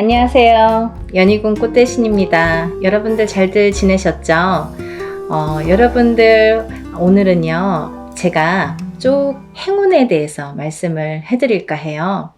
안녕하세요. 연희군 꽃대신입니다. 여러분들 잘들 지내셨죠? 여러분들 오늘은요 제가 쭉 행운에 대해서 말씀을 해드릴까 해요.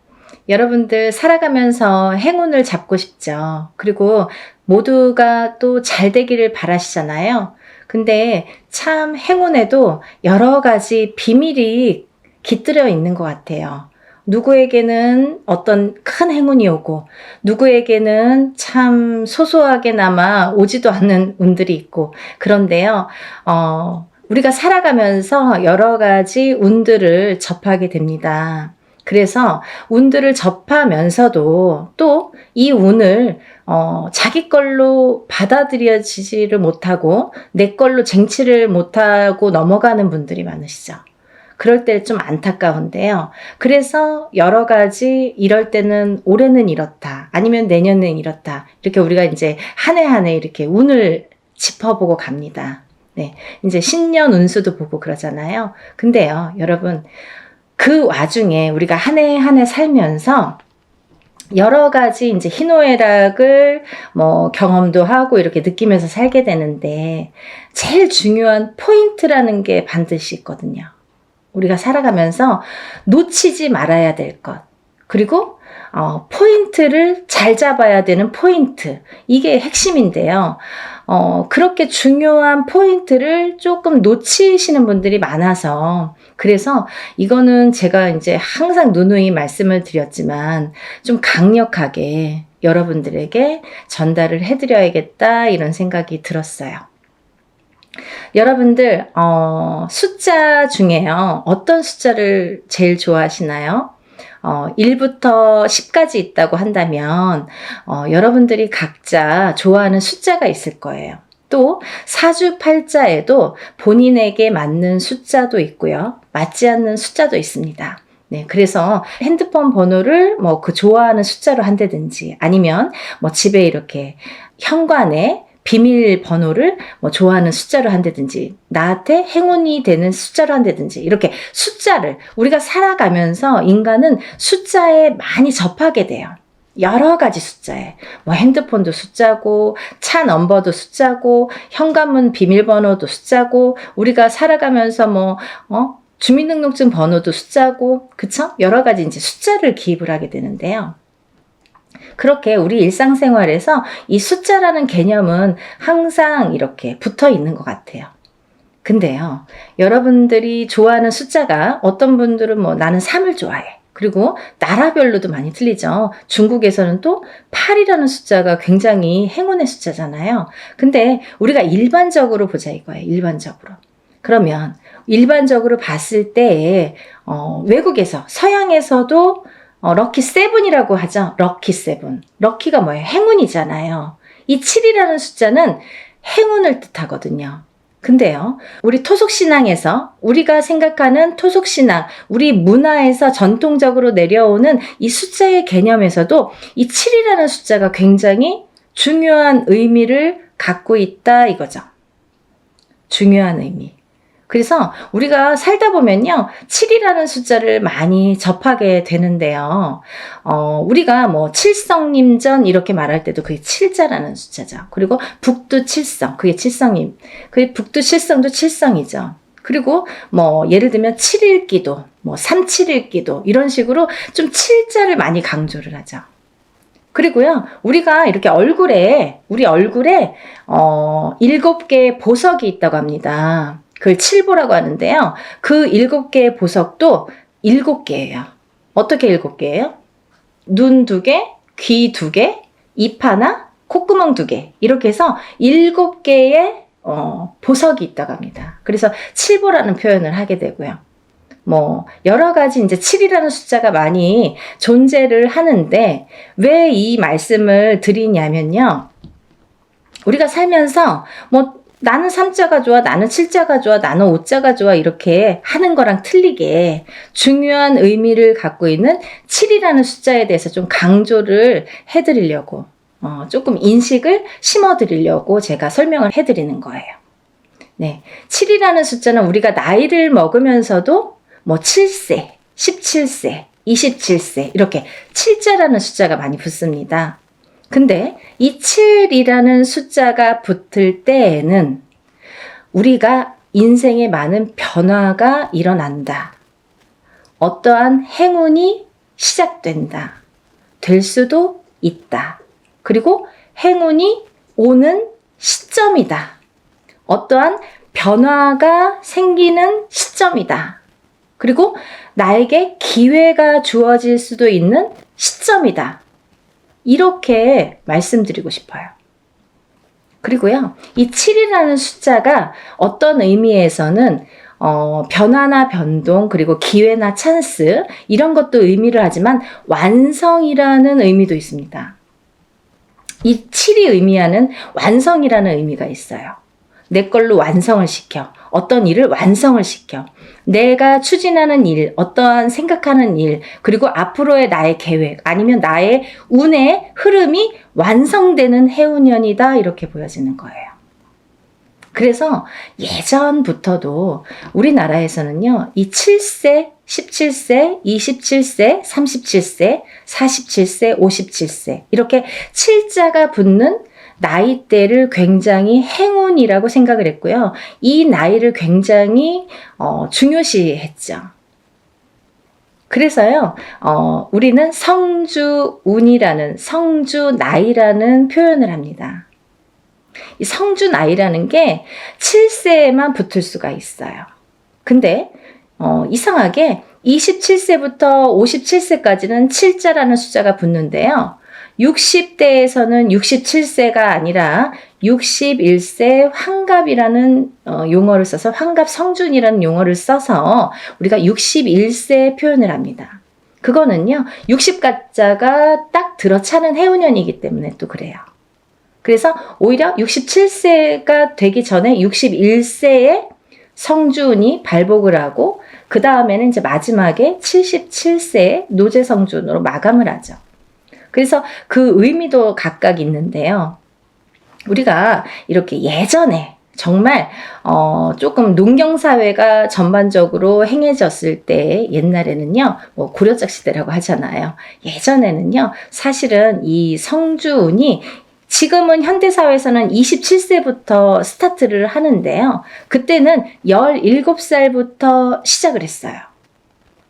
여러분들 살아가면서 행운을 잡고 싶죠. 그리고 모두가 또 잘 되기를 바라시잖아요. 근데 참 행운에도 여러 가지 비밀이 깃들여 있는 것 같아요. 누구에게는 어떤 큰 행운이 오고 누구에게는 참 소소하게나마 오지도 않는 운들이 있고 그런데요. 우리가 살아가면서 여러 가지 운들을 접하게 됩니다. 그래서 운들을 접하면서도 또 이 운을 자기 걸로 받아들여지지를 못하고 내 걸로 쟁취를 못하고 넘어가는 분들이 많으시죠. 그럴 때 좀 안타까운데요. 그래서 여러 가지 이럴 때는 올해는 이렇다. 아니면 내년은 이렇다. 이렇게 우리가 이제 한 해 한 해 이렇게 운을 짚어보고 갑니다. 네. 이제 신년 운수도 보고 그러잖아요. 근데요, 여러분, 그 와중에 우리가 한 해 한 해 살면서 여러 가지 이제 희노애락을 경험도 하고 이렇게 느끼면서 살게 되는데 제일 중요한 포인트라는 게 반드시 있거든요. 우리가 살아가면서 놓치지 말아야 될 것. 그리고 포인트를 잘 잡아야 되는 포인트. 이게 핵심인데요. 그렇게 중요한 포인트를 조금 놓치시는 분들이 많아서 그래서 이거는 제가 이제 항상 누누이 말씀을 드렸지만 좀 강력하게 여러분들에게 전달을 해드려야겠다 이런 생각이 들었어요. 여러분들 숫자 중에요. 어떤 숫자를 제일 좋아하시나요? 1부터 10까지 있다고 한다면 여러분들이 각자 좋아하는 숫자가 있을 거예요. 또 사주팔자에도 본인에게 맞는 숫자도 있고요. 맞지 않는 숫자도 있습니다. 네, 그래서 핸드폰 번호를 그 좋아하는 숫자로 한다든지 아니면 집에 이렇게 현관에 비밀번호를 좋아하는 숫자로 한다든지 나한테 행운이 되는 숫자로 한다든지 이렇게 숫자를 우리가 살아가면서 인간은 숫자에 많이 접하게 돼요. 여러 가지 숫자에 핸드폰도 숫자고 차 넘버도 숫자고 현관문 비밀번호도 숫자고 우리가 살아가면서 주민등록증 번호도 숫자고 그쵸? 여러 가지 이제 숫자를 기입을 하게 되는데요. 그렇게 우리 일상생활에서 이 숫자라는 개념은 항상 이렇게 붙어 있는 것 같아요. 근데요, 여러분들이 좋아하는 숫자가 어떤 분들은 나는 3을 좋아해. 그리고 나라별로도 많이 틀리죠. 중국에서는 또 8이라는 숫자가 굉장히 행운의 숫자잖아요. 근데 우리가 일반적으로 보자 이거예요. 일반적으로. 그러면 일반적으로 봤을 때 외국에서 서양에서도 럭키 세븐이라고 하죠. 럭키 세븐. 럭키가 뭐예요? 행운이잖아요. 이 7이라는 숫자는 행운을 뜻하거든요. 근데요, 우리 토속신앙에서 우리가 생각하는 토속신앙, 우리 문화에서 전통적으로 내려오는 이 숫자의 개념에서도 이 7이라는 숫자가 굉장히 중요한 의미를 갖고 있다 이거죠. 중요한 의미. 그래서 우리가 살다 보면요 7이라는 숫자를 많이 접하게 되는데요. 우리가 칠성님전 이렇게 말할 때도 그게 7자라는 숫자죠. 그리고 북두칠성 그게 칠성님. 그게 북두칠성도 칠성이죠. 그리고 예를 들면 7일기도 371기도 이런 식으로 좀 7자를 많이 강조를 하죠. 그리고요, 우리가 이렇게 우리 얼굴에 7개의 보석이 있다고 합니다. 그걸 칠보라고 하는데요. 그 7개의 보석도 7개예요. 어떻게 7개예요? 눈 2개, 귀 2개, 입 하나, 콧구멍 2개. 이렇게 해서 7개의 보석이 있다고 합니다. 그래서 칠보라는 표현을 하게 되고요. 여러 가지 이제 7이라는 숫자가 많이 존재를 하는데 왜 이 말씀을 드리냐면요. 우리가 살면서 나는 3자가 좋아, 나는 7자가 좋아, 나는 5자가 좋아 이렇게 하는 거랑 틀리게 중요한 의미를 갖고 있는 7이라는 숫자에 대해서 좀 강조를 해드리려고 조금 인식을 심어드리려고 제가 설명을 해드리는 거예요. 네, 7이라는 숫자는 우리가 나이를 먹으면서도 7세, 17세, 27세 이렇게 7자라는 숫자가 많이 붙습니다. 근데 이 7이라는 숫자가 붙을 때에는 우리가 인생에 많은 변화가 일어난다. 어떠한 행운이 시작된다. 될 수도 있다. 그리고 행운이 오는 시점이다. 어떠한 변화가 생기는 시점이다. 그리고 나에게 기회가 주어질 수도 있는 시점이다. 이렇게 말씀드리고 싶어요. 그리고요, 이 7이라는 숫자가 어떤 의미에서는 변화나 변동, 그리고 기회나 찬스, 이런 것도 의미를 하지만 완성이라는 의미도 있습니다. 이 7이 의미하는 완성이라는 의미가 있어요. 내 걸로 완성을 시켜. 어떤 일을 완성을 시켜. 내가 추진하는 일, 어떠한 생각하는 일, 그리고 앞으로의 나의 계획, 아니면 나의 운의 흐름이 완성되는 해운년이다. 이렇게 보여지는 거예요. 그래서 예전부터도 우리나라에서는요, 이 7세, 17세, 27세, 37세, 47세, 57세, 이렇게 7자가 붙는 나이대를 굉장히 행운이라고 생각을 했고요. 이 나이를 굉장히 중요시했죠. 그래서요, 우리는 성주운이라는, 성주나이라는 표현을 합니다. 이 성주나이라는 게 7세에만 붙을 수가 있어요. 근데 이상하게 27세부터 57세까지는 7자라는 숫자가 붙는데요. 60대에서는 67세가 아니라 61세 환갑이라는 용어를 써서 환갑성준이라는 용어를 써서 우리가 61세 표현을 합니다. 그거는요, 60가자가 딱 들어차는 해운년이기 때문에 또 그래요. 그래서 오히려 67세가 되기 전에 61세에 성준이 발복을 하고 그 다음에는 이제 마지막에 77세에 노제성준으로 마감을 하죠. 그래서 그 의미도 각각 있는데요. 우리가 이렇게 예전에 정말 조금 농경사회가 전반적으로 행해졌을 때 옛날에는요, 뭐 고려적 시대라고 하잖아요. 예전에는요, 사실은 이 성주운이 지금은 현대사회에서는 27세부터 스타트를 하는데요. 그때는 17살부터 시작을 했어요.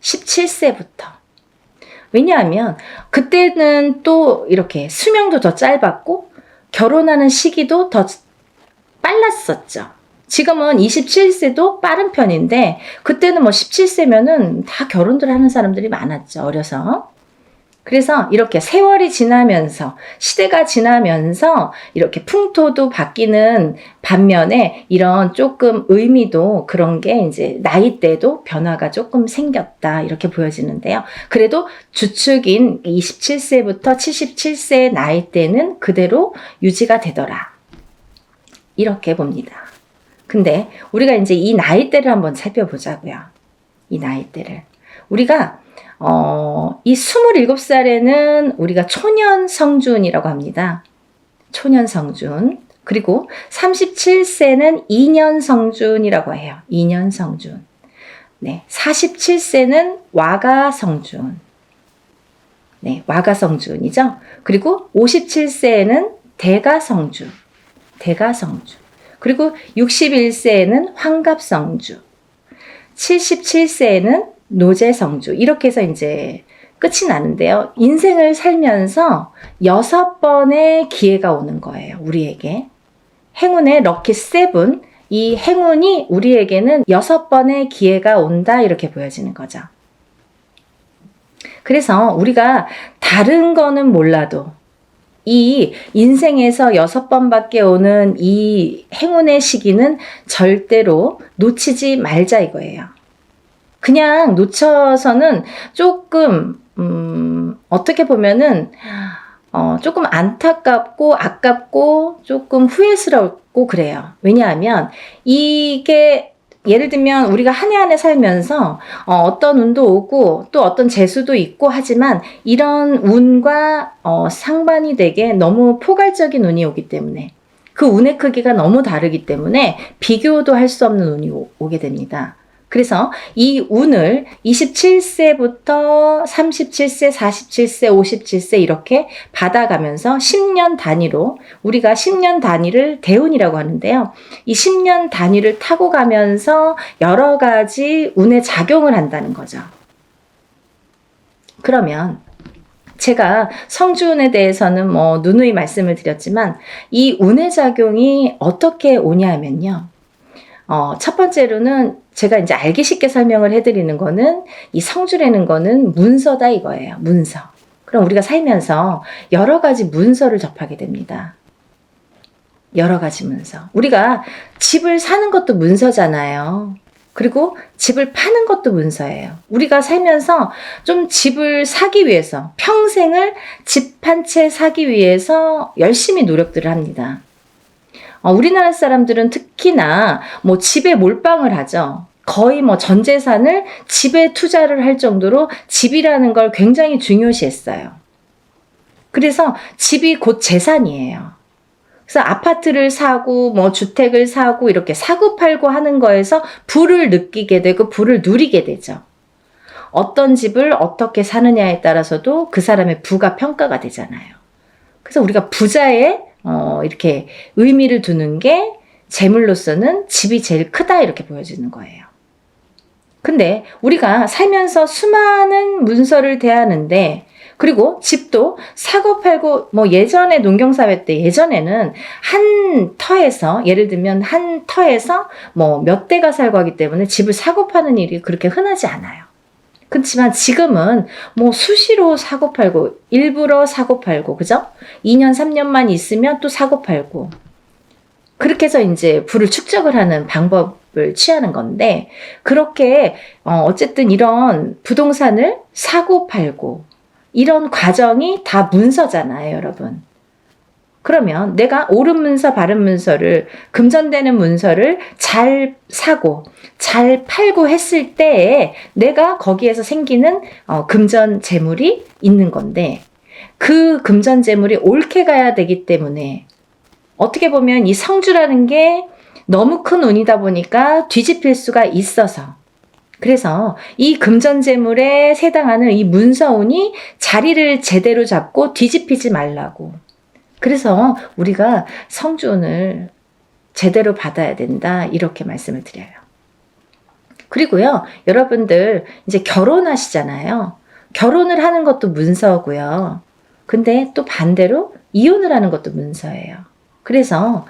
17세부터. 왜냐하면 그때는 또 이렇게 수명도 더 짧았고 결혼하는 시기도 더 빨랐었죠. 지금은 27세도 빠른 편인데 그때는 뭐 17세면은 다 결혼들 하는 사람들이 많았죠. 어려서. 그래서 이렇게 세월이 지나면서 시대가 지나면서 이렇게 풍토도 바뀌는 반면에 이런 조금 의미도 그런 게 이제 나이대도 변화가 조금 생겼다 이렇게 보여지는데요. 그래도 주축인 27세부터 77세의 나이대는 그대로 유지가 되더라. 이렇게 봅니다. 근데 우리가 이제 이 나이대를 한번 살펴보자고요. 이 나이대를. 우리가 이 27살에는 우리가 초년성준이라고 합니다. 초년성준. 그리고 37세는 2년성준이라고 해요. 2년성준. 네, 47세는 와가성준. 네, 와가성준이죠. 그리고 57세에는 대가성준. 대가성준. 그리고 61세에는 환갑성준. 77세에는 노제성주. 이렇게 해서 이제 끝이 나는데요. 인생을 살면서 6번의 기회가 오는 거예요. 우리에게. 행운의 럭키 7. 이 행운이 우리에게는 6번의 기회가 온다. 이렇게 보여지는 거죠. 그래서 우리가 다른 거는 몰라도 이 인생에서 6번밖에 오는 이 행운의 시기는 절대로 놓치지 말자 이거예요. 그냥 놓쳐서는 조금 어떻게 보면은 조금 안타깝고 아깝고 조금 후회스럽고 그래요. 왜냐하면 이게 예를 들면 우리가 한 해 한 해 살면서 어떤 운도 오고 또 어떤 재수도 있고 하지만 이런 운과 상반이 되게 너무 포괄적인 운이 오기 때문에 그 운의 크기가 너무 다르기 때문에 비교도 할 수 없는 운이 오게 됩니다. 그래서 이 운을 27세부터 37세, 47세, 57세 이렇게 받아가면서 10년 단위로 우리가 10년 단위를 대운이라고 하는데요. 이 10년 단위를 타고 가면서 여러 가지 운에 작용을 한다는 거죠. 그러면 제가 성주운에 대해서는 누누이 말씀을 드렸지만 이 운의 작용이 어떻게 오냐 하면요. 첫 번째로는 제가 이제 알기 쉽게 설명을 해드리는 거는 이 성주라는 거는 문서다 이거예요. 문서. 그럼 우리가 살면서 여러 가지 문서를 접하게 됩니다. 여러 가지 문서. 우리가 집을 사는 것도 문서잖아요. 그리고 집을 파는 것도 문서예요. 우리가 살면서 좀 집을 사기 위해서 평생을 집 한 채 사기 위해서 열심히 노력들을 합니다. 우리나라 사람들은 특히나 집에 몰빵을 하죠. 거의 전 재산을 집에 투자를 할 정도로 집이라는 걸 굉장히 중요시했어요. 그래서 집이 곧 재산이에요. 그래서 아파트를 사고 주택을 사고 이렇게 사고 팔고 하는 거에서 부를 느끼게 되고 부를 누리게 되죠. 어떤 집을 어떻게 사느냐에 따라서도 그 사람의 부가 평가가 되잖아요. 그래서 우리가 부자에 이렇게 의미를 두는 게 재물로서는 집이 제일 크다 이렇게 보여지는 거예요. 근데 우리가 살면서 수많은 문서를 대하는데 그리고 집도 사고 팔고 예전에 농경사회 때 예전에는 한 터에서 예를 들면 한 터에서 몇 대가 살고 하기 때문에 집을 사고 파는 일이 그렇게 흔하지 않아요. 그렇지만 지금은 수시로 사고 팔고 일부러 사고 팔고 그죠? 2년 3년만 있으면 또 사고 팔고 그렇게 해서 이제 부를 축적을 하는 방법을 취하는 건데 그렇게 어쨌든 이런 부동산을 사고 팔고 이런 과정이 다 문서잖아요, 여러분. 그러면 내가 옳은 문서, 바른 문서를 금전되는 문서를 잘 사고 잘 팔고 했을 때에 내가 거기에서 생기는 금전 재물이 있는 건데 그 금전 재물이 옳게 가야 되기 때문에 어떻게 보면 이 성주라는 게 너무 큰 운이다 보니까 뒤집힐 수가 있어서 그래서 이 금전재물에 해당하는 이 문서운이 자리를 제대로 잡고 뒤집히지 말라고. 그래서 우리가 성주운을 제대로 받아야 된다 이렇게 말씀을 드려요. 그리고요, 여러분들 이제 결혼하시잖아요. 결혼을 하는 것도 문서고요. 근데 또 반대로 이혼을 하는 것도 문서예요. 그래서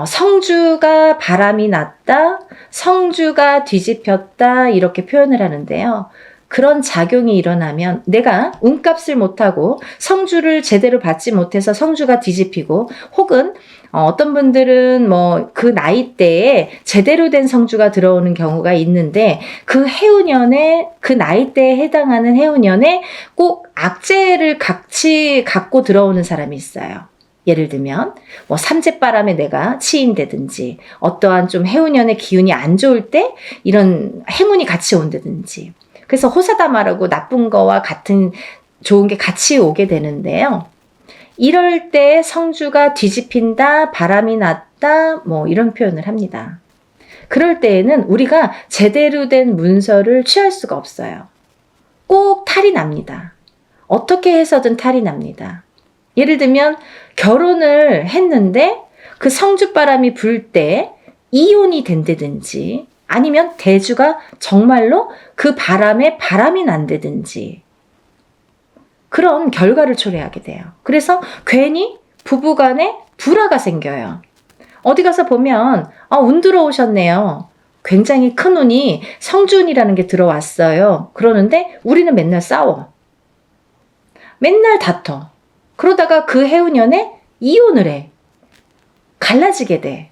성주가 바람이 났다, 성주가 뒤집혔다 이렇게 표현을 하는데요. 그런 작용이 일어나면 내가 운값을 못하고 성주를 제대로 받지 못해서 성주가 뒤집히고 혹은 어떤 분들은 그 나이대에 제대로 된 성주가 들어오는 경우가 있는데 그 해운년에 그 나이대에 해당하는 해운년에 꼭 악재를 같이 갖고 들어오는 사람이 있어요. 예를 들면 삼재바람에 내가 치인다든지 어떠한 좀 해운년의 기운이 안 좋을 때 이런 행운이 같이 온다든지 그래서 호사다마라고 나쁜 거와 같은 좋은 게 같이 오게 되는데요. 이럴 때 성주가 뒤집힌다, 바람이 났다 이런 표현을 합니다. 그럴 때에는 우리가 제대로 된 문서를 취할 수가 없어요. 꼭 탈이 납니다. 어떻게 해서든 탈이 납니다. 예를 들면 결혼을 했는데 그 성주바람이 불 때 이혼이 된다든지 아니면 대주가 정말로 그 바람에 바람이 난다든지 그런 결과를 초래하게 돼요. 그래서 괜히 부부간에 불화가 생겨요. 어디 가서 보면 운 들어오셨네요. 굉장히 큰 운이 성주운이라는 게 들어왔어요. 그러는데 우리는 맨날 싸워. 맨날 다퉈. 그러다가 그 해운년에 이혼을 해. 갈라지게 돼.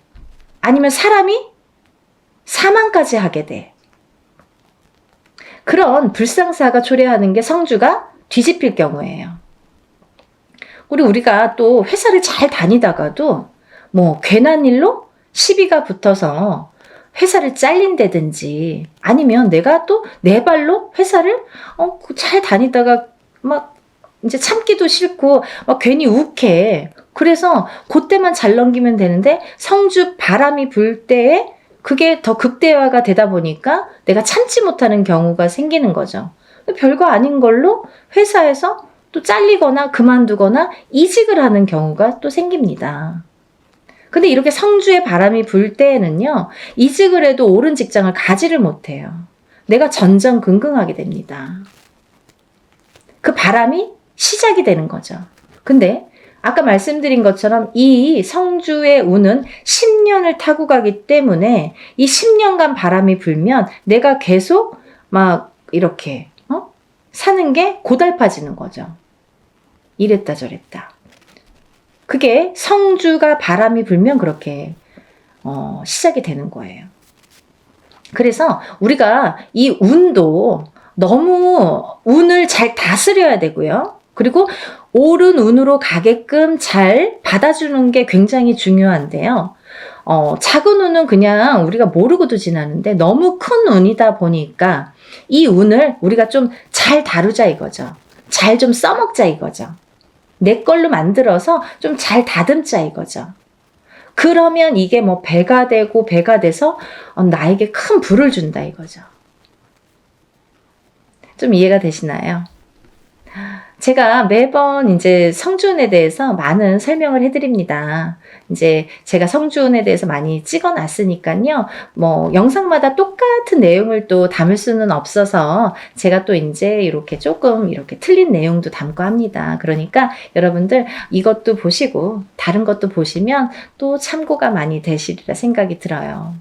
아니면 사람이 사망까지 하게 돼. 그런 불상사가 초래하는 게 성주가 뒤집힐 경우예요. 우리가 또 회사를 잘 다니다가도 괜한 일로 시비가 붙어서 회사를 잘린다든지 아니면 내가 또 내 발로 회사를 잘 다니다가 이제 참기도 싫고 괜히 욱해. 그래서 그때만 잘 넘기면 되는데 성주 바람이 불 때에 그게 더 극대화가 되다 보니까 내가 참지 못하는 경우가 생기는 거죠. 별거 아닌 걸로 회사에서 또 잘리거나 그만두거나 이직을 하는 경우가 또 생깁니다. 근데 이렇게 성주의 바람이 불 때에는요, 이직을 해도 옳은 직장을 가지를 못해요. 내가 전전긍긍하게 됩니다. 그 바람이 시작이 되는 거죠. 근데 아까 말씀드린 것처럼 이 성주의 운은 10년을 타고 가기 때문에 이 10년간 바람이 불면 내가 계속 막 이렇게 사는 게 고달파지는 거죠. 이랬다 저랬다. 그게 성주가 바람이 불면 그렇게 시작이 되는 거예요. 그래서 우리가 이 운도 너무 운을 잘 다스려야 되고요. 그리고 옳은 운으로 가게끔 잘 받아주는 게 굉장히 중요한데요. 작은 운은 그냥 우리가 모르고도 지나는데 너무 큰 운이다 보니까 이 운을 우리가 좀 잘 다루자 이거죠. 잘 좀 써먹자 이거죠. 내 걸로 만들어서 좀 잘 다듬자 이거죠. 그러면 이게 뭐 배가 되고 배가 돼서 나에게 큰 부를 준다 이거죠. 좀 이해가 되시나요? 제가 매번 이제 성주운에 대해서 많은 설명을 해드립니다. 이제 제가 성주운에 대해서 많이 찍어놨으니까요. 뭐 영상마다 똑같은 내용을 또 담을 수는 없어서 제가 또 이제 이렇게 조금 이렇게 틀린 내용도 담고 합니다. 그러니까 여러분들 이것도 보시고 다른 것도 보시면 또 참고가 많이 되시리라 생각이 들어요.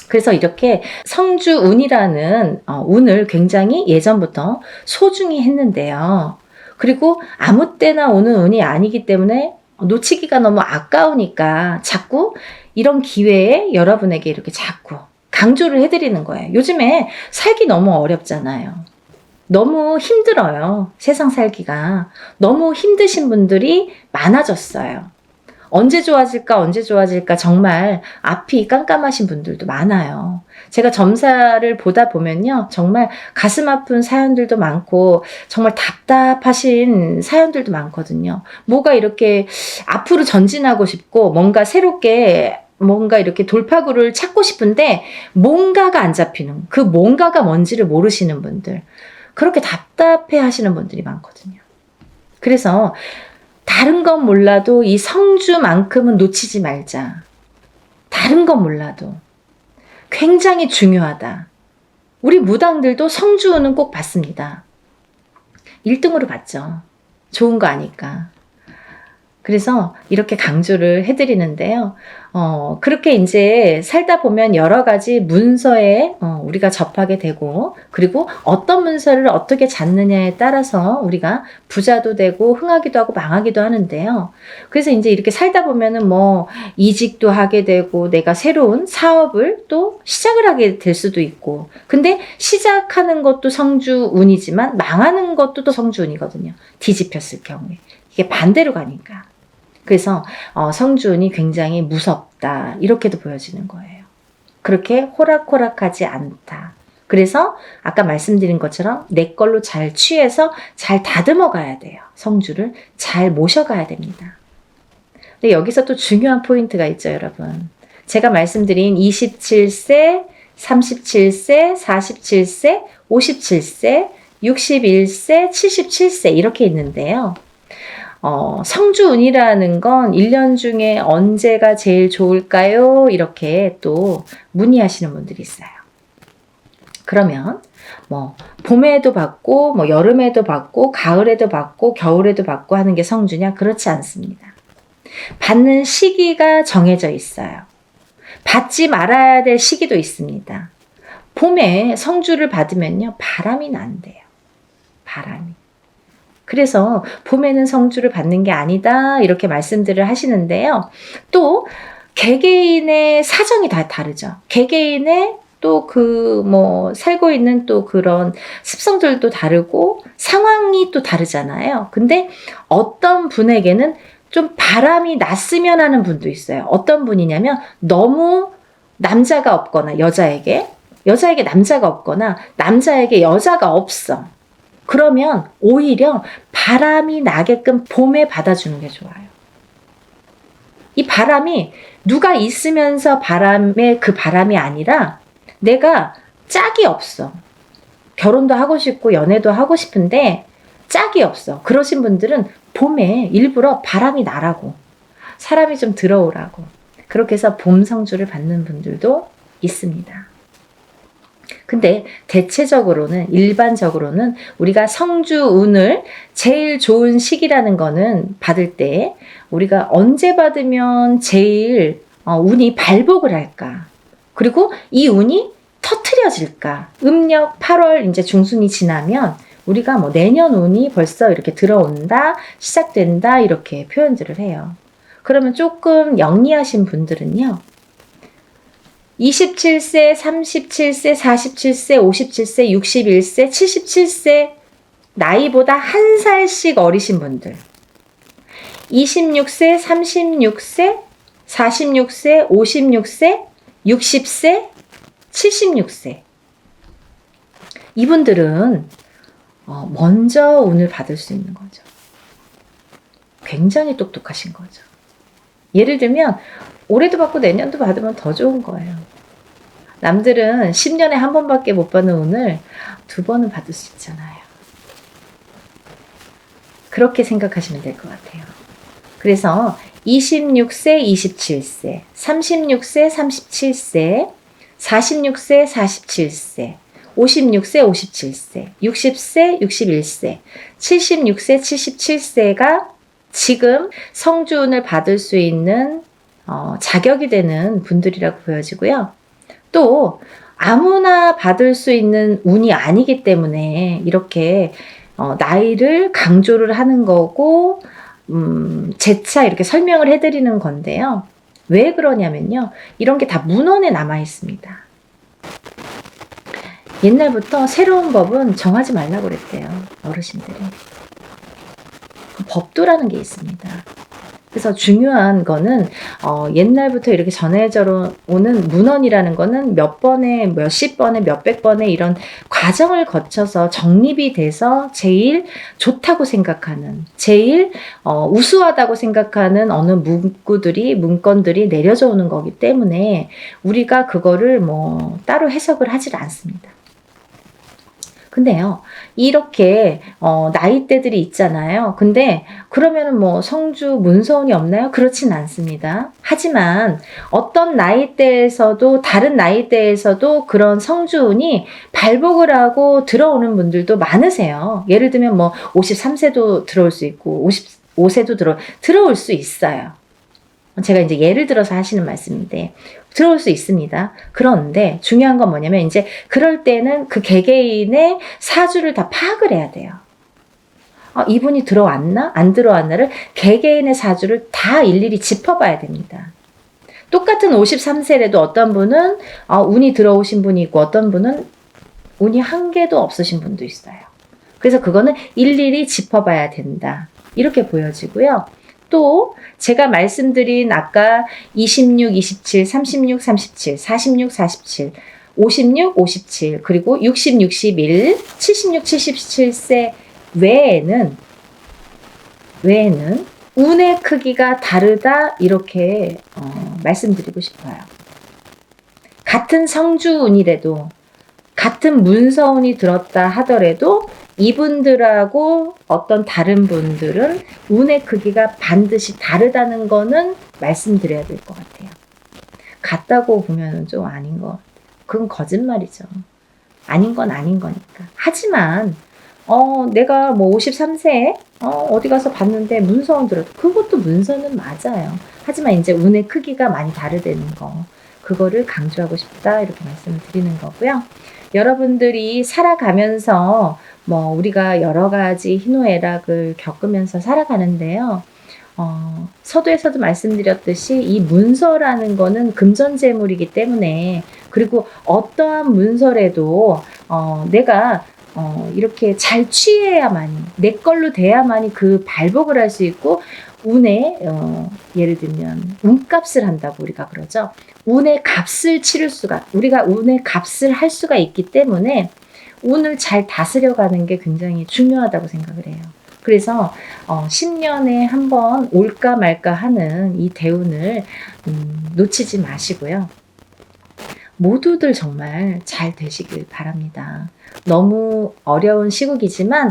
그래서 이렇게 성주운이라는 운을 굉장히 예전부터 소중히 했는데요. 그리고 아무 때나 오는 운이 아니기 때문에 놓치기가 너무 아까우니까 자꾸 이런 기회에 여러분에게 이렇게 자꾸 강조를 해드리는 거예요. 요즘에 살기 너무 어렵잖아요. 너무 힘들어요. 세상 살기가. 너무 힘드신 분들이 많아졌어요. 언제 좋아질까 언제 좋아질까 정말 앞이 깜깜하신 분들도 많아요. 제가 점사를 보다 보면요. 정말 가슴 아픈 사연들도 많고 정말 답답하신 사연들도 많거든요. 뭐가 이렇게 앞으로 전진하고 싶고 뭔가 새롭게 뭔가 이렇게 돌파구를 찾고 싶은데 뭔가가 안 잡히는 그 뭔가가 뭔지를 모르시는 분들 그렇게 답답해 하시는 분들이 많거든요. 그래서 다른 건 몰라도 이 성주만큼은 놓치지 말자. 다른 건 몰라도 굉장히 중요하다. 우리 무당들도 성주운은 꼭 받습니다. 1등으로 받죠. 좋은 거 아니까. 그래서 이렇게 강조를 해드리는데요. 그렇게 이제 살다 보면 여러 가지 문서에 우리가 접하게 되고, 그리고 어떤 문서를 어떻게 잡느냐에 따라서 우리가 부자도 되고, 흥하기도 하고, 망하기도 하는데요. 그래서 이제 이렇게 살다 보면은 뭐, 이직도 하게 되고, 내가 새로운 사업을 또 시작을 하게 될 수도 있고, 근데 시작하는 것도 성주운이지만, 망하는 것도 또 성주운이거든요. 뒤집혔을 경우에. 이게 반대로 가니까. 그래서 성주운이 굉장히 무섭다 이렇게도 보여지는 거예요. 그렇게 호락호락하지 않다. 그래서 아까 말씀드린 것처럼 내 걸로 잘 취해서 잘 다듬어 가야 돼요. 성주를 잘 모셔가야 됩니다. 근데 여기서 또 중요한 포인트가 있죠, 여러분. 제가 말씀드린 27세, 37세, 47세, 57세, 61세, 77세 이렇게 있는데요. 성주운이라는 건 1년 중에 언제가 제일 좋을까요? 이렇게 또 문의하시는 분들이 있어요. 그러면 뭐 봄에도 받고 뭐 여름에도 받고 가을에도 받고 겨울에도 받고 하는 게 성주냐? 그렇지 않습니다. 받는 시기가 정해져 있어요. 받지 말아야 될 시기도 있습니다. 봄에 성주를 받으면요. 바람이 난대요. 바람이. 그래서 봄에는 성주를 받는 게 아니다 이렇게 말씀들을 하시는데요. 또 개개인의 사정이 다 다르죠. 개개인의 또 그 뭐 살고 있는 또 그런 습성들도 다르고 상황이 또 다르잖아요. 근데 어떤 분에게는 좀 바람이 났으면 하는 분도 있어요. 어떤 분이냐면 너무 남자가 없거나 여자에게 남자가 없거나 남자에게 여자가 없어. 그러면 오히려 바람이 나게끔 봄에 받아주는 게 좋아요. 이 바람이 누가 있으면서 바람의 그 바람이 아니라 내가 짝이 없어. 결혼도 하고 싶고 연애도 하고 싶은데 짝이 없어. 그러신 분들은 봄에 일부러 바람이 나라고, 사람이 좀 들어오라고, 그렇게 해서 봄 성주를 받는 분들도 있습니다. 근데 대체적으로는, 일반적으로는 우리가 성주운을 제일 좋은 시기라는 거는 받을 때 우리가 언제 받으면 제일 운이 발복을 할까? 그리고 이 운이 터트려질까? 음력 8월 이제 중순이 지나면 우리가 뭐 내년 운이 벌써 이렇게 들어온다, 시작된다, 이렇게 표현들을 해요. 그러면 조금 영리하신 분들은요, 27세, 37세, 47세, 57세, 61세, 77세 나이보다 한 살씩 어리신 분들, 26세, 36세, 46세, 56세, 60세, 76세 이분들은 먼저 운을 받을 수 있는 거죠. 굉장히 똑똑하신 거죠. 예를 들면 올해도 받고 내년도 받으면 더 좋은 거예요. 남들은 10년에 한 번밖에 못 받는 운을 2번은 받을 수 있잖아요. 그렇게 생각하시면 될 것 같아요. 그래서 26세, 27세, 36세, 37세, 46세, 47세, 56세, 57세, 60세, 61세, 76세, 77세가 지금 성주운을 받을 수 있는 자격이 되는 분들이라고 보여지고요. 또 아무나 받을 수 있는 운이 아니기 때문에 이렇게 나이를 강조를 하는 거고 재차 이렇게 설명을 해드리는 건데요. 왜 그러냐면요, 이런 게 다 문헌에 남아 있습니다. 옛날부터 새로운 법은 정하지 말라고 그랬대요, 어르신들이. 법도라는 게 있습니다. 그래서 중요한 거는 옛날부터 이렇게 전해져 오는 문헌이라는 거는 몇 번에, 몇십 번에, 몇백 번에 이런 과정을 거쳐서 정립이 돼서 제일 좋다고 생각하는, 제일 우수하다고 생각하는 어느 문건들이 내려져 오는 거기 때문에 우리가 그거를 뭐 따로 해석을 하질 않습니다. 근데요, 이렇게 나이대들이 있잖아요. 근데 그러면은 뭐 성주 문서운이 없나요? 그렇진 않습니다. 하지만 어떤 나이대에서도, 다른 나이대에서도 그런 성주운이 발복을 하고 들어오는 분들도 많으세요. 예를 들면 뭐 53세도 들어올 수 있고 55세도 들어올 수 있어요. 제가 이제 예를 들어서 하시는 말씀인데 들어올 수 있습니다. 그런데 중요한 건 뭐냐면 이제 그럴 때는 그 개개인의 사주를 다 파악을 해야 돼요. 이분이 들어왔나? 안 들어왔나를 개개인의 사주를 다 일일이 짚어봐야 됩니다. 똑같은 53세라도 어떤 분은 운이 들어오신 분이 있고 어떤 분은 운이 한 개도 없으신 분도 있어요. 그래서 그거는 일일이 짚어봐야 된다, 이렇게 보여지고요. 또 제가 말씀드린 아까 26, 27, 36, 37, 46, 47, 56, 57, 그리고 60, 61, 76, 77세 외에는 운의 크기가 다르다, 이렇게 말씀드리고 싶어요. 같은 성주운이라도, 같은 문서운이 들었다 하더라도 이분들하고 어떤 다른 분들은 운의 크기가 반드시 다르다는 거는 말씀드려야 될 것 같아요. 같다고 보면 좀 아닌 것 같아요. 그건 거짓말이죠. 아닌 건 아닌 거니까. 하지만 내가 뭐 53세에 어디 가서 봤는데 문서운 들어도 그것도 문서는 맞아요. 하지만 이제 운의 크기가 많이 다르다는 거, 그거를 강조하고 싶다, 이렇게 말씀을 드리는 거고요. 여러분들이 살아가면서 뭐 우리가 여러 가지 희노애락을 겪으면서 살아가는데요. 서두에서도 말씀드렸듯이 이 문서라는 거는 금전재물이기 때문에, 그리고 어떠한 문서라도 내가 이렇게 잘 취해야만이, 내 걸로 돼야만이 그 발복을 할 수 있고, 운에 예를 들면 운값을 한다고 우리가 그러죠. 운의 값을 치를 수가, 우리가 운의 값을 할 수가 있기 때문에 운을 잘 다스려가는 게 굉장히 중요하다고 생각을 해요. 그래서 10년에 한 번 올까 말까 하는 이 대운을 놓치지 마시고요. 모두들 정말 잘 되시길 바랍니다. 너무 어려운 시국이지만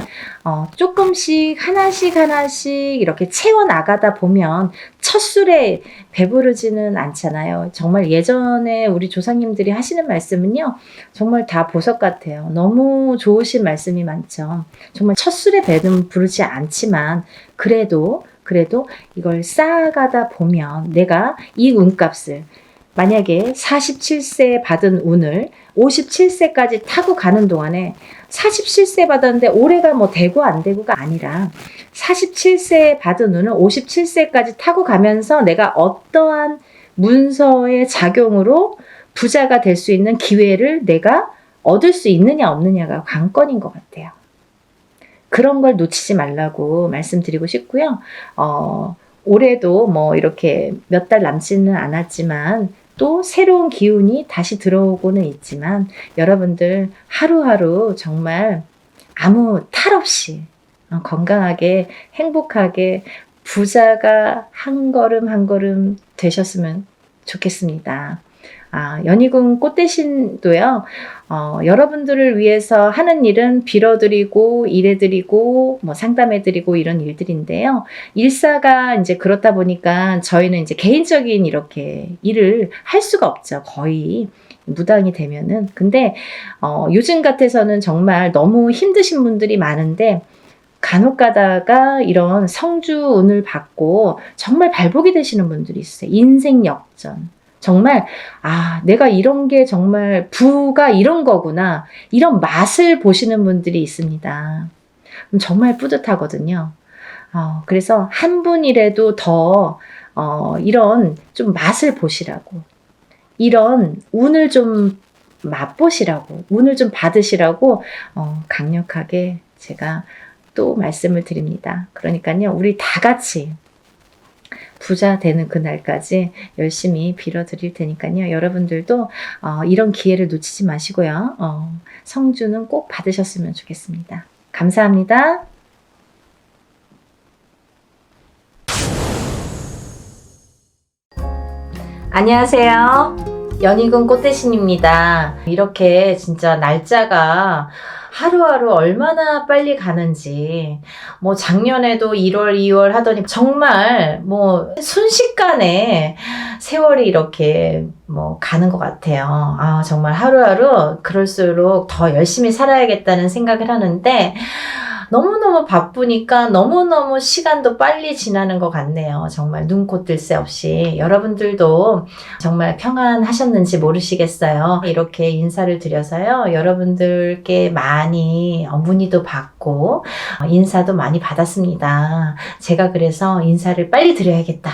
조금씩 하나씩 이렇게 채워나가다 보면 첫 술에 배부르지는 않잖아요. 정말 예전에 우리 조상님들이 하시는 말씀은요, 정말 다 보석 같아요. 너무 좋으신 말씀이 많죠. 정말 첫 술에 배는 부르지 않지만 그래도 이걸 쌓아가다 보면 내가 이 운값을, 만약에 47세 받은 운을 57세까지 타고 가는 동안에, 47세 받았는데 올해가 뭐 되고 안 되고가 아니라 47세 받은 운을 57세까지 타고 가면서 내가 어떠한 문서의 작용으로 부자가 될 수 있는 기회를 내가 얻을 수 있느냐 없느냐가 관건인 것 같아요. 그런 걸 놓치지 말라고 말씀드리고 싶고요. 올해도 뭐 이렇게 몇 달 남지는 않았지만 또 새로운 기운이 다시 들어오고는 있지만 여러분들 하루하루 정말 아무 탈 없이 건강하게 행복하게 부자가 한 걸음 한 걸음 되셨으면 좋겠습니다. 연희궁 꽃대신도요, 여러분들을 위해서 하는 일은 빌어드리고, 일해드리고, 뭐 상담해드리고 이런 일들인데요. 일사가 이제 그렇다 보니까 저희는 이제 개인적인 이렇게 일을 할 수가 없죠. 거의 무당이 되면은. 근데, 요즘 같아서는 정말 너무 힘드신 분들이 많은데, 간혹 가다가 이런 성주운을 받고 정말 발복이 되시는 분들이 있어요. 인생 역전. 정말 내가 이런 게 정말 부가 이런 거구나, 이런 맛을 보시는 분들이 있습니다. 정말 뿌듯하거든요. 그래서 한 분이라도 더 이런 좀 맛을 보시라고, 이런 운을 좀 맛보시라고, 운을 좀 받으시라고 강력하게 제가 또 말씀을 드립니다. 그러니까요, 우리 다 같이 부자 되는 그날까지 열심히 빌어드릴 테니까요. 여러분들도 이런 기회를 놓치지 마시고요. 성주는 꼭 받으셨으면 좋겠습니다. 감사합니다. 안녕하세요. 연희궁 꽃대신입니다. 이렇게 진짜 날짜가 하루하루 얼마나 빨리 가는지, 뭐 작년에도 1월, 2월 하더니 정말 뭐 순식간에 세월이 이렇게 뭐 가는 것 같아요. 정말 하루하루 그럴수록 더 열심히 살아야겠다는 생각을 하는데, 너무너무 바쁘니까 너무너무 시간도 빨리 지나는 것 같네요. 정말 눈코 뜰 새 없이. 여러분들도 정말 평안하셨는지 모르시겠어요. 이렇게 인사를 드려서요, 여러분들께 많이 문의도 받고 인사도 많이 받았습니다. 제가 그래서 인사를 빨리 드려야겠다,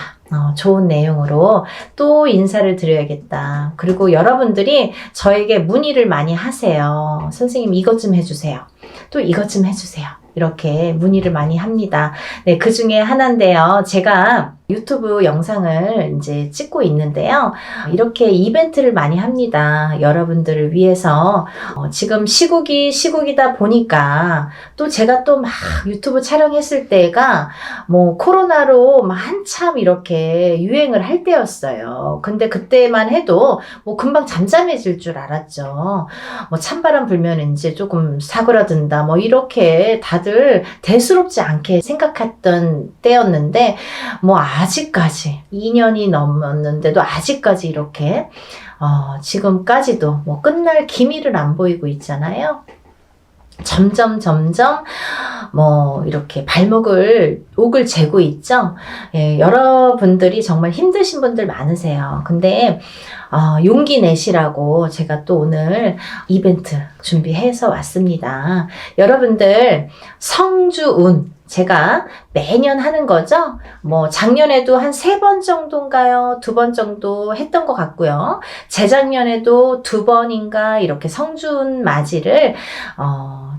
좋은 내용으로 또 인사를 드려야겠다. 그리고 여러분들이 저에게 문의를 많이 하세요. 선생님 이것 좀 해주세요, 또 이것 좀 해주세요. 이렇게 문의를 많이 합니다. 네, 그 중에 하나인데요. 제가 유튜브 영상을 이제 찍고 있는데요. 이렇게 이벤트를 많이 합니다. 여러분들을 위해서. 지금 시국이다 보니까, 또 제가 또 막 유튜브 촬영했을 때가 뭐 코로나로 한참 이렇게 유행을 할 때였어요. 근데 그때만 해도 뭐 금방 잠잠해질 줄 알았죠. 뭐 찬바람 불면 이제 조금 사그라든다, 뭐 이렇게 다들 대수롭지 않게 생각했던 때였는데, 뭐 아직까지 2년이 넘었는데도 아직까지 이렇게 지금까지도 뭐 끝날 기미를 안 보이고 있잖아요. 점점 뭐 이렇게 옥을 재고 있죠. 예, 여러분들이 정말 힘드신 분들 많으세요. 근데 용기 내시라고 제가 또 오늘 이벤트 준비해서 왔습니다. 여러분들 성주운 제가 매년 하는 거죠. 뭐 작년에도 한 3번 정도인가요? 2번 정도 했던 것 같고요. 재작년에도 2번인가 이렇게 성준 맞이를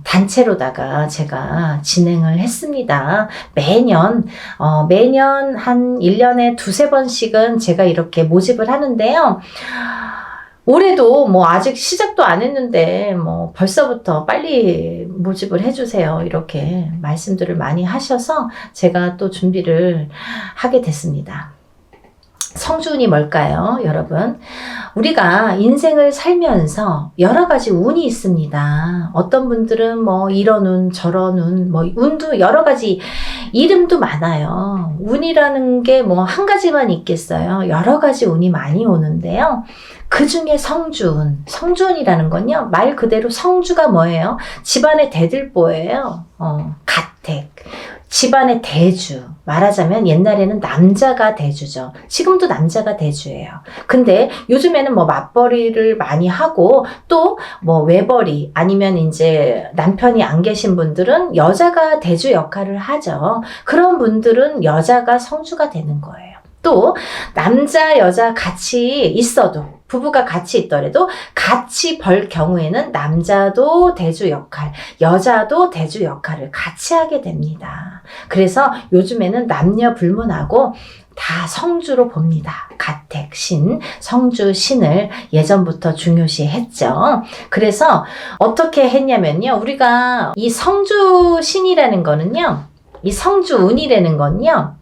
단체로다가 제가 진행을 했습니다. 매년 한 1년에 2-3번씩은 제가 이렇게 모집을 하는데요. 올해도 뭐 아직 시작도 안 했는데 뭐 벌써부터 빨리 모집을 해주세요. 이렇게 말씀들을 많이 하셔서 제가 또 준비를 하게 됐습니다. 성주운이 뭘까요, 여러분? 우리가 인생을 살면서 여러 가지 운이 있습니다. 어떤 분들은 뭐 이런 운, 저런 운, 뭐 운도 여러 가지 이름도 많아요. 운이라는 게 뭐 한 가지만 있겠어요. 여러 가지 운이 많이 오는데요. 그 중에 성주운, 성주운이라는 건요, 말 그대로 성주가 뭐예요? 집안의 대들보예요. 가택. 집안의 대주. 말하자면 옛날에는 남자가 대주죠. 지금도 남자가 대주예요. 근데 요즘에는 뭐 맞벌이를 많이 하고 또 뭐 외벌이 아니면 이제 남편이 안 계신 분들은 여자가 대주 역할을 하죠. 그런 분들은 여자가 성주가 되는 거예요. 또 남자 여자 같이 있어도 부부가 같이 있더라도 같이 벌 경우에는 남자도 대주 역할, 여자도 대주 역할을 같이 하게 됩니다. 그래서 요즘에는 남녀 불문하고 다 성주로 봅니다. 가택, 신, 성주, 신을 예전부터 중요시 했죠. 그래서 어떻게 했냐면요. 우리가 이 성주 신이라는 거는요. 이 성주 운이라는 건요.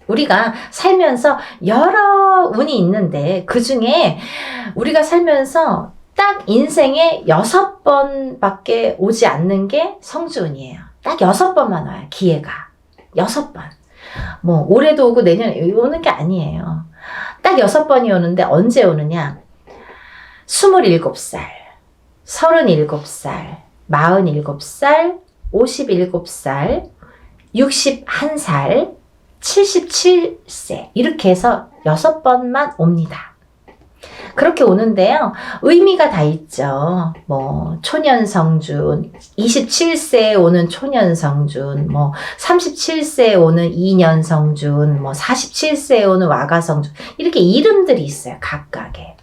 우리가 살면서 여러 운이 있는데 그 중에 우리가 살면서 딱 인생에 6번밖에 오지 않는 게 성주운이에요. 딱 6번만 와요. 기회가. 6번. 뭐 올해도 오고 내년에 오는 게 아니에요. 딱 6번이 오는데 언제 오느냐? 27살, 37살, 47살, 57살, 61살, 77세 이렇게 해서 6번만 옵니다. 그렇게 오는데요. 의미가 다 있죠. 뭐 초년성준, 27세에 오는 초년성준, 뭐 37세에 오는 이년성준, 뭐 47세에 오는 와가성준 이렇게 이름들이 있어요. 각각의.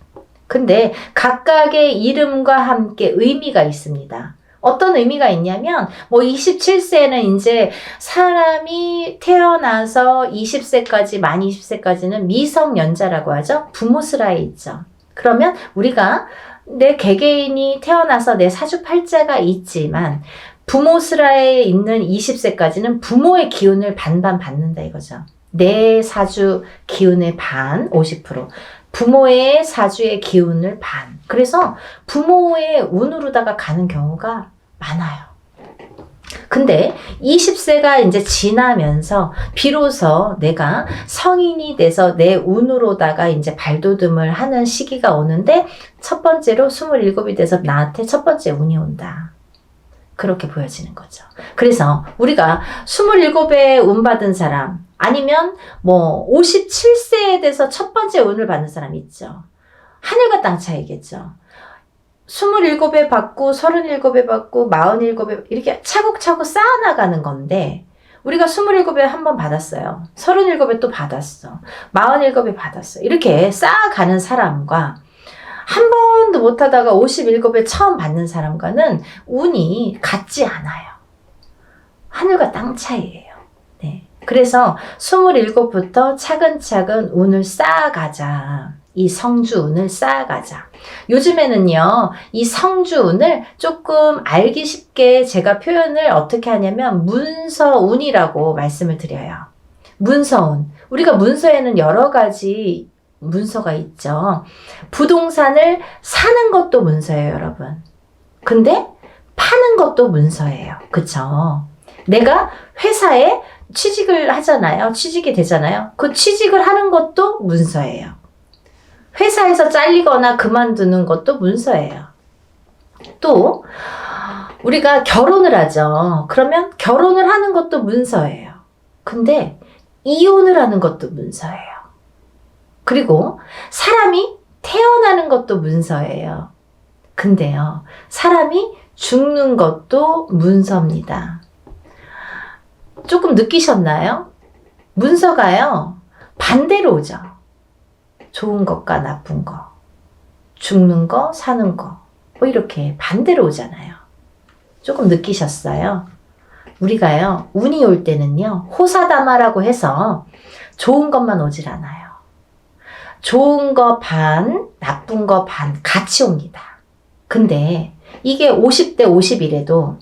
근데 각각의 이름과 함께 의미가 있습니다. 어떤 의미가 있냐면 뭐 27세는 이제 사람이 태어나서 20세까지 만 20세까지는 미성년자라고 하죠. 부모스라에 있죠. 그러면 우리가 내 개개인이 태어나서 내 사주팔자가 있지만 부모스라에 있는 20세까지는 부모의 기운을 반반 받는다 이거죠. 내 사주 기운의 반 50%. 부모의 사주의 기운을 반. 그래서 부모의 운으로다가 가는 경우가 많아요. 근데 20세가 이제 지나면서 비로소 내가 성인이 돼서 내 운으로다가 이제 발돋움을 하는 시기가 오는데 첫 번째로 27이 돼서 나한테 첫 번째 운이 온다. 그렇게 보여지는 거죠. 그래서 우리가 27에 운 받은 사람 아니면 뭐 57세에 돼서 첫 번째 운을 받는 사람 있죠. 하늘과 땅 차이겠죠. 27에 받고 37에 받고 47에 이렇게 차곡차곡 쌓아나가는 건데 우리가 27에 한 번 받았어요. 37에 또 받았어. 47에 받았어. 이렇게 쌓아가는 사람과 한 번도 못하다가 57에 처음 받는 사람과는 운이 같지 않아요. 하늘과 땅 차이예요. 네. 그래서 27부터 차근차근 운을 쌓아가자. 이 성주운을 쌓아가자. 요즘에는요, 이 성주운을 조금 알기 쉽게 제가 표현을 어떻게 하냐면 문서운이라고 말씀을 드려요. 문서운. 우리가 문서에는 여러 가지 문서가 있죠. 부동산을 사는 것도 문서예요, 여러분. 근데 파는 것도 문서예요. 그쵸? 내가 회사에 취직을 하잖아요. 취직이 되잖아요. 그 취직을 하는 것도 문서예요. 회사에서 잘리거나 그만두는 것도 문서예요. 또 우리가 결혼을 하죠. 그러면 결혼을 하는 것도 문서예요. 근데 이혼을 하는 것도 문서예요. 그리고 사람이 태어나는 것도 문서예요. 근데요, 사람이 죽는 것도 문서입니다. 조금 느끼셨나요? 문서가요, 반대로 오죠. 좋은 것과 나쁜 거, 죽는 거, 사는 거, 뭐 이렇게 반대로 오잖아요. 조금 느끼셨어요? 우리가요, 운이 올 때는요, 호사다마라고 해서 좋은 것만 오질 않아요. 좋은 거 반, 나쁜 거 반 같이 옵니다. 근데 이게 50대 50이래도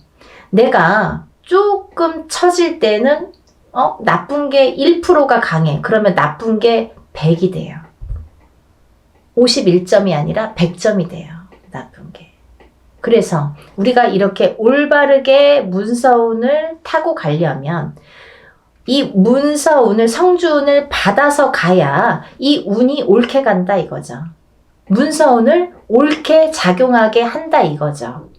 내가 조금 처질 때는 나쁜 게 1%가 강해. 그러면 나쁜 게 100이 돼요. 51점이 아니라 100점이 돼요. 나쁜 게. 그래서 우리가 이렇게 올바르게 문서운을 타고 가려면 이 문서운을, 성주운을 받아서 가야 이 운이 옳게 간다 이거죠. 문서운을 옳게 작용하게 한다 이거죠.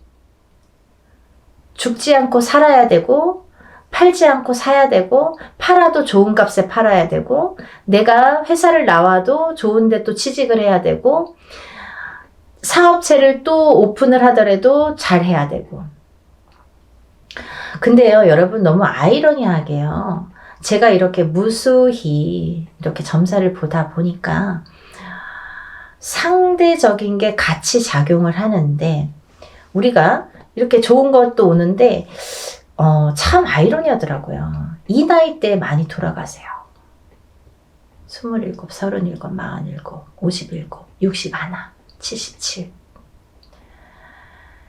죽지 않고 살아야 되고, 팔지 않고 사야 되고, 팔아도 좋은 값에 팔아야 되고, 내가 회사를 나와도 좋은 데 또 취직을 해야 되고, 사업체를 또 오픈을 하더라도 잘 해야 되고. 근데요, 여러분 너무 아이러니하게요. 제가 이렇게 무수히 이렇게 점사를 보다 보니까 상대적인 게 같이 작용을 하는데, 우리가 이렇게 좋은 것도 오는데 참 아이러니하더라고요. 이 나이 때 많이 돌아가세요. 27, 37, 47, 51, 61, 77.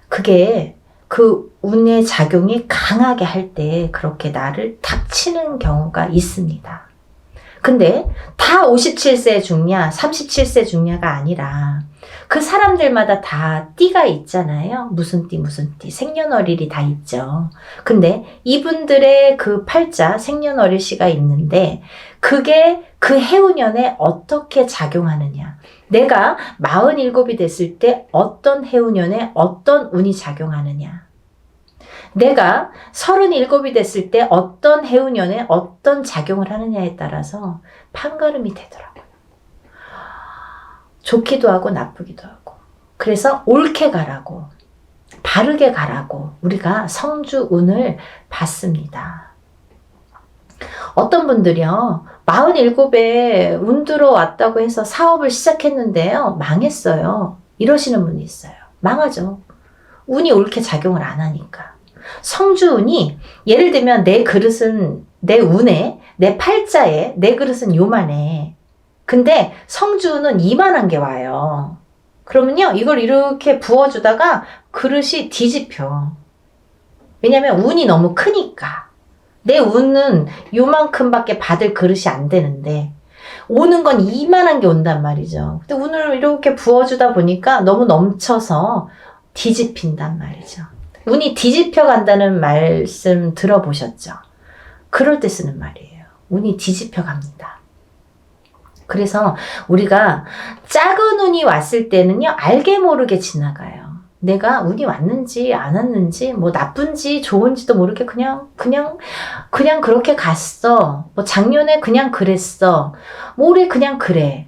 그게 그 운의 작용이 강하게 할 때 그렇게 나를 탁 치는 경우가 있습니다. 근데 다 57세 죽냐, 37세 죽냐가 아니라 그 사람들마다 다 띠가 있잖아요. 무슨 띠, 무슨 띠, 생년월일이 다 있죠. 근데 이분들의 그 팔자, 생년월일시가 있는데 그게 그 해운년에 어떻게 작용하느냐. 내가 47이 됐을 때 어떤 해운년에 어떤 운이 작용하느냐. 내가 37이 됐을 때 어떤 해운년에 어떤 작용을 하느냐에 따라서 판가름이 되더라고요. 좋기도 하고 나쁘기도 하고. 그래서 옳게 가라고, 바르게 가라고 우리가 성주운을 받습니다. 어떤 분들이요, 47에 운 들어왔다고 해서 사업을 시작했는데요, 망했어요. 이러시는 분이 있어요. 망하죠. 운이 옳게 작용을 안 하니까. 성주운이, 예를 들면 내 그릇은, 내 운에, 내 팔자에 내 그릇은 요만해. 근데 성주운은 이만한 게 와요. 그러면요, 이걸 이렇게 부어주다가 그릇이 뒤집혀. 왜냐면 운이 너무 크니까. 내 운은 요만큼밖에 받을 그릇이 안 되는데 오는 건 이만한 게 온단 말이죠. 근데 운을 이렇게 부어주다 보니까 너무 넘쳐서 뒤집힌단 말이죠. 운이 뒤집혀 간다는 말씀 들어보셨죠? 그럴 때 쓰는 말이에요. 운이 뒤집혀 갑니다. 그래서 우리가 작은 운이 왔을 때는요, 알게 모르게 지나가요. 내가 운이 왔는지 안 왔는지, 뭐 나쁜지 좋은지도 모르게 그냥 그렇게 갔어. 뭐 작년에 그냥 그랬어. 뭐 올해 그냥 그래.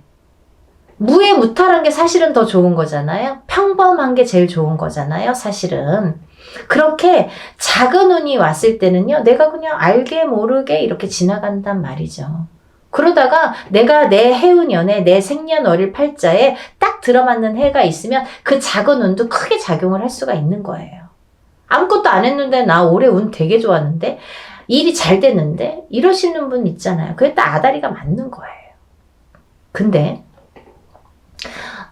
무해무탈한 게 사실은 더 좋은 거잖아요. 평범한 게 제일 좋은 거잖아요, 사실은. 그렇게 작은 운이 왔을 때는요, 내가 그냥 알게 모르게 이렇게 지나간단 말이죠. 그러다가 내가 내 해운년에, 내 생년월일 팔자에 딱 들어맞는 해가 있으면 그 작은 운도 크게 작용을 할 수가 있는 거예요. 아무것도 안 했는데 나 올해 운 되게 좋았는데, 일이 잘 됐는데, 이러시는 분 있잖아요. 그게 딱 아다리가 맞는 거예요. 근데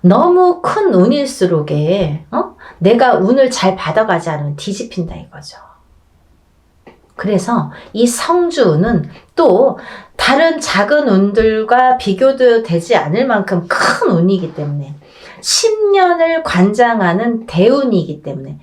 너무 큰 운일수록에 내가 운을 잘 받아가지 않으면 뒤집힌다 이거죠. 그래서 이 성주운은 또 다른 작은 운들과 비교도 되지 않을 만큼 큰 운이기 때문에 10년을 관장하는 대운이기 때문에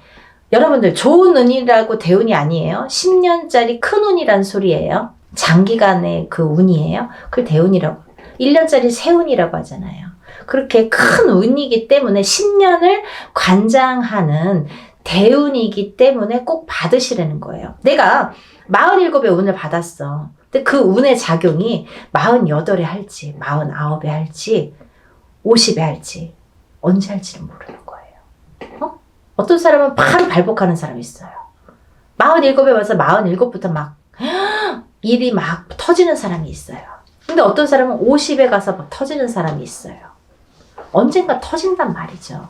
여러분들 좋은 운이라고 대운이 아니에요. 10년짜리 큰 운이란 소리예요. 장기간의 그 운이에요. 그걸 대운이라고. 1년짜리 세운이라고 하잖아요. 그렇게 큰 운이기 때문에 10년을 관장하는 대운이기 때문에 꼭 받으시라는 거예요. 내가 47의 운을 받았어. 근데 그 운의 작용이 48에 할지, 49에 할지, 50에 할지, 언제 할지는 모르는 거예요. 어떤 사람은 바로 발복하는 사람이 있어요. 47에 와서 47부터 막 일이 막 터지는 사람이 있어요. 근데 어떤 사람은 50에 가서 막 터지는 사람이 있어요. 언젠가 터진단 말이죠.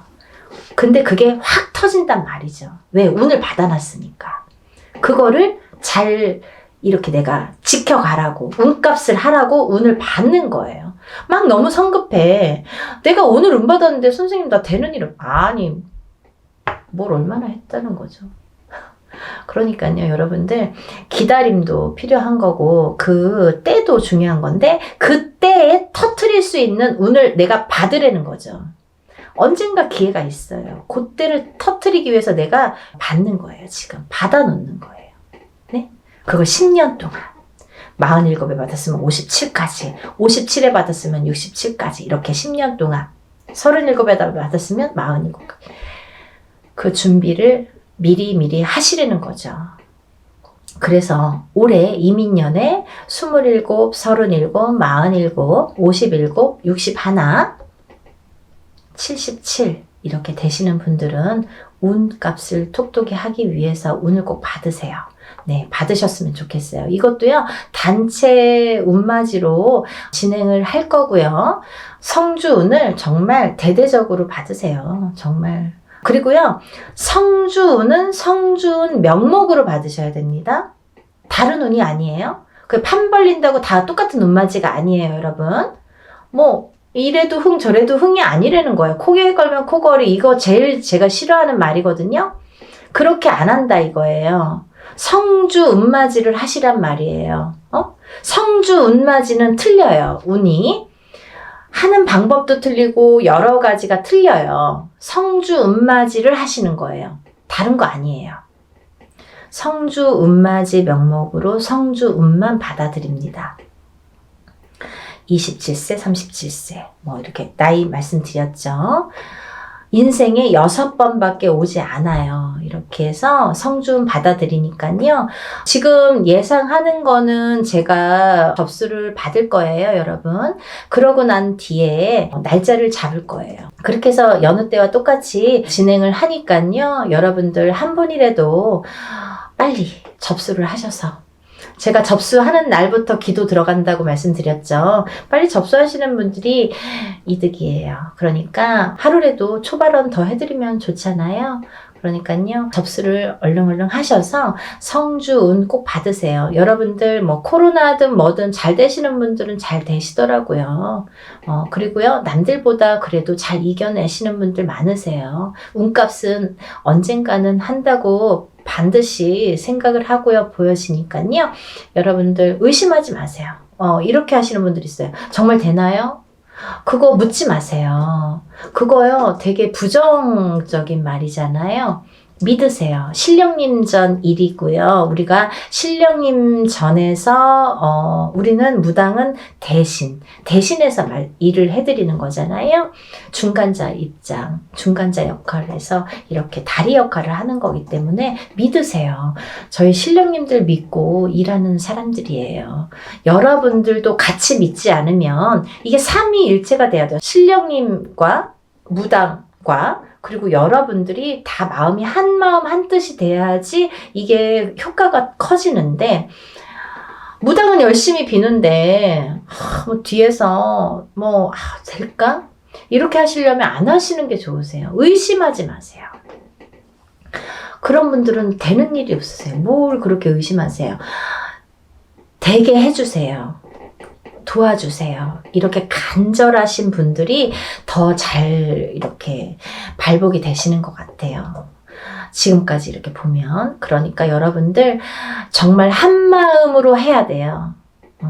근데 그게 확 터진단 말이죠. 왜? 운을 받아놨으니까. 그거를 잘 이렇게 내가 지켜가라고, 운값을 하라고 운을 받는 거예요. 막 너무 성급해. 내가 오늘 운 받았는데 선생님 나 되는 일은 아니 뭘 얼마나 했다는 거죠. 그러니까요, 여러분들 기다림도 필요한 거고 그 때도 중요한 건데 그 때에 터트릴 수 있는 운을 내가 받으라는 거죠. 언젠가 기회가 있어요. 그때를 터트리기 위해서 내가 받는 거예요. 지금 받아놓는 거예요. 네? 그걸 10년 동안 47에 받았으면 57까지, 57에 받았으면 67까지 이렇게 10년 동안 37에 받았으면 47까지 그 준비를 미리 하시려는 거죠. 그래서 올해 이민년에 27, 37, 47, 57, 61, 77 이렇게 되시는 분들은 운값을 톡톡히 하기 위해서 운을 꼭 받으세요. 네, 받으셨으면 좋겠어요. 이것도요, 단체 운맞이로 진행을 할 거고요. 성주운을 정말 대대적으로 받으세요. 정말. 그리고요, 성주운은 성주운 명목으로 받으셔야 됩니다. 다른 운이 아니에요. 그 판 벌린다고 다 똑같은 운맞이가 아니에요, 여러분. 뭐, 이래도 흥, 저래도 흥이 아니라는 거예요. 코에 걸면 코걸이, 이거 제일 제가 싫어하는 말이거든요. 그렇게 안 한다 이거예요. 성주 운맞이를 하시란 말이에요. 성주 운맞이는 틀려요. 운이. 하는 방법도 틀리고 여러 가지가 틀려요. 성주 운맞이를 하시는 거예요. 다른 거 아니에요. 성주 운맞이 명목으로 성주 운만 받아들입니다. 27세, 37세 뭐 이렇게 나이 말씀드렸죠. 인생에 6번밖에 오지 않아요. 이렇게 해서 성주운 받아들이니까요. 지금 예상하는 거는 제가 접수를 받을 거예요, 여러분. 그러고 난 뒤에 날짜를 잡을 거예요. 그렇게 해서 여느 때와 똑같이 진행을 하니까요. 여러분들 한 분이라도 빨리 접수를 하셔서 제가 접수하는 날부터 기도 들어간다고 말씀드렸죠. 빨리 접수하시는 분들이 이득이에요. 그러니까 하루라도 초발언 더 해드리면 좋잖아요. 그러니까요, 접수를 얼른 하셔서 성주운 꼭 받으세요. 여러분들 뭐 코로나든 뭐든 잘 되시는 분들은 잘 되시더라고요. 그리고요, 남들보다 그래도 잘 이겨내시는 분들 많으세요. 운값은 언젠가는 한다고 반드시 생각을 하고요, 보여지니까요. 여러분들 의심하지 마세요. 이렇게 하시는 분들 있어요. 정말 되나요? 그거 묻지 마세요. 그거요, 되게 부정적인 말이잖아요. 믿으세요. 신령님 전 일이고요. 우리가 신령님 전에서 우리는 무당은 대신해서 일을 해드리는 거잖아요. 중간자 입장, 중간자 역할을 해서 이렇게 다리 역할을 하는 거기 때문에 믿으세요. 저희 신령님들 믿고 일하는 사람들이에요. 여러분들도 같이 믿지 않으면 이게 삼위일체가 돼야 돼요. 신령님과 무당과 그리고 여러분들이 다 마음이 한 마음 한 뜻이 돼야지 이게 효과가 커지는데, 무당은 열심히 비는데 뭐 뒤에서 될까? 이렇게 하시려면 안 하시는 게 좋으세요. 의심하지 마세요. 그런 분들은 되는 일이 없으세요. 뭘 그렇게 의심하세요. 되게 해주세요. 도와주세요. 이렇게 간절하신 분들이 더 잘 이렇게 발복이 되시는 것 같아요. 지금까지 이렇게 보면. 그러니까 여러분들 정말 한 마음으로 해야 돼요.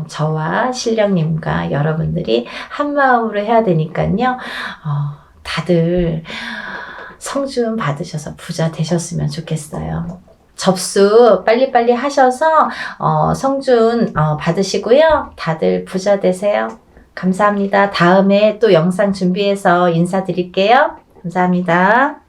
저와 신령님과 여러분들이 한 마음으로 해야 되니까요. 다들 성주운 받으셔서 부자 되셨으면 좋겠어요. 접수 빨리빨리 하셔서 성주운 받으시고요. 다들 부자 되세요. 감사합니다. 다음에 또 영상 준비해서 인사드릴게요. 감사합니다.